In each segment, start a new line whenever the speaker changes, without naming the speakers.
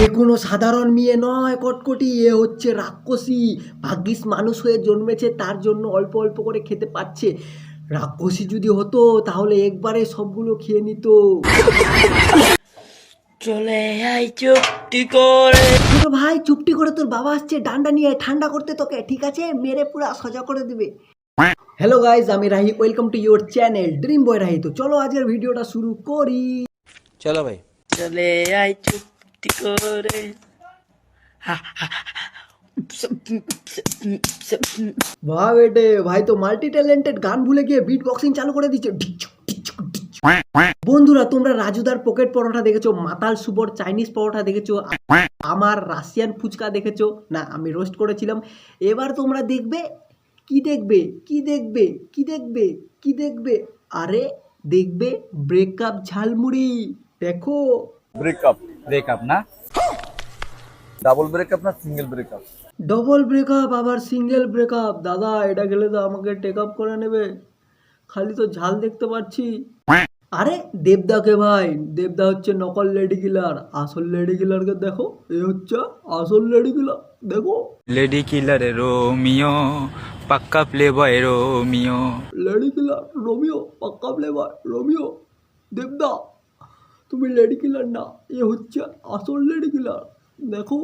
এ কোনো সাধারণ মেয়ে নয় কটকটি, এ হচ্ছে রাক্ষসী। ভাগ্যিস মানুষ হয়ে জন্মেছে, তার জন্য অল্প অল্প করে খেতে পাচ্ছে। রাক্ষসী যদি হতো তাহলে একবারে সবগুলো খেয়ে নিত।
চলে আয় চুপটি করে।
ছোট ভাই চুপটি করে, তোর বাবা আসছে ডান্ডা নিয়ে ঠান্ডা করতে তোকে, ঠিক আছে? মেরে পুরা সজা করে দিবে। হ্যালো গাইজ, আমি Rahi, welcome to your channel dream boy Rahi. তো চলো আজকের ভিডিওটা শুরু করি।
चलो भाई।
চলে আয় চুপটি করে।
বাহ বেটে, ভাই তো মাল্টি ট্যালেন্টেড, গান ভুলে গিয়ে বিট বক্সিং চালু করে দিচ্ছে। বন্ধুরা, তোমরা রাজুদার পকেট পরোটা দেখেছো, মাতাল সুবর চাইনিজ পরোটা দেখেছো, আমার রাশিয়ান ফুচকা দেখেছো না, আমি রোস্ট করেছিলাম। এবার তোমরা দেখবে কি দেখবে, কি দেখবে, কি দেখবে, কি দেখবে? আরে দেখবে ব্রেকআপ ঝালমুড়ি। দেখো
ब्रेकअप ना ডাবল ব্রেকআপ না সিঙ্গেল ব্রেকআপ?
ডবল ব্রেকআপ, আবার সিঙ্গেল ব্রেকআপ। দাদা এটা গেলে তো আমাকে টেক আপ করে নেবে, খালি তো ঝাল দেখতে পাচ্ছি। আরে দেবদাকে ভাই, দেবদা হচ্ছে নকল লেডি কিলার, আসল লেডি কিলারকে দেখো, এ হচ্ছে আসল লেডি কিলার, দেখো।
लेडी किलर रोमियो पक्का play boy Romeo.
Lady killer Romeo, পাক্কা প্লেবার রোমিও। দেবদা তুমি লেডি কিলার না, এ হচ্ছে আসল লেডি কিলার, দেখো।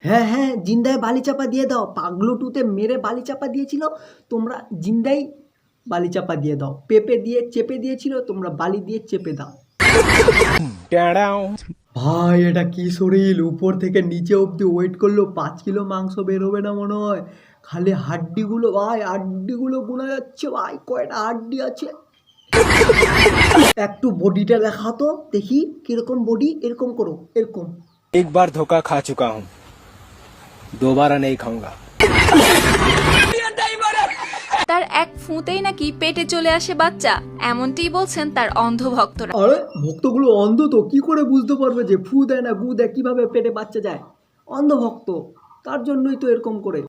হ্যাঁ হ্যাঁ, জিন্দায় বালি চাপা দিয়ে দাও। পাগলু টুতে মেরে বালি চাপা দিয়েছিল, তোমরা জিন্দাই বালি চাপা দিয়ে দাও। পেঁপে দিয়ে চেপে দিয়েছিল, তোমরা বালি দিয়ে চেপে দাও। ভাই এটা কি শরীর, উপর থেকে নিচে অব্দি ওয়েট করলো 5 কিলো মাংস বেরোবে না মনে হয়। খালি হাড্ডিগুলো ভাই, হাড্ডিগুলো গোনা যাচ্ছে ভাই, কয়টা হাড্ডি আছে। একটু বডিটা দেখাও তো দেখি, কিরকম বডি। এরকম করো, এরকম।
एक बार धोखा खा चुका हूँ, दोबारा नहीं खाऊंगा।
তার এক ফুঁতেই নাকি পেটে চলে আসে বাচ্চা, এমনটিই বলছেন তার অন্ধ ভক্তরা।
আরে ভক্তগুলো অন্ধ তো, কি করে বুঝতে পারবে যে ফু দেয় না গু দেয়, কিভাবে পেটে বাচ্চা যায়? অন্ধ ভক্ত, তার জন্যই তো এরকম করে।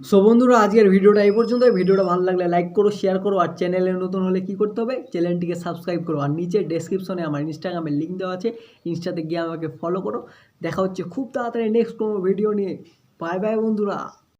সো বন্ধুরা, আজকের ভিডিওটা এই পর্যন্ত। ভিডিওটা ভালো লাগলে লাইক করো, শেয়ার করো, আর চ্যানেলে নতুন হলে কি করতে হবে, চ্যানেলটিকে সাবস্ক্রাইব করো। আর নিচে ডেসক্রিপশনে আমার ইনস্টাগ্রামের লিঙ্ক দেওয়া আছে, ইনস্টাতে গিয়ে আমাকে ফলো করো। দেখা হচ্ছে খুব তাড়াতাড়ি নেক্সট কোনো ভিডিও নিয়ে। বাই বাই বন্ধুরা।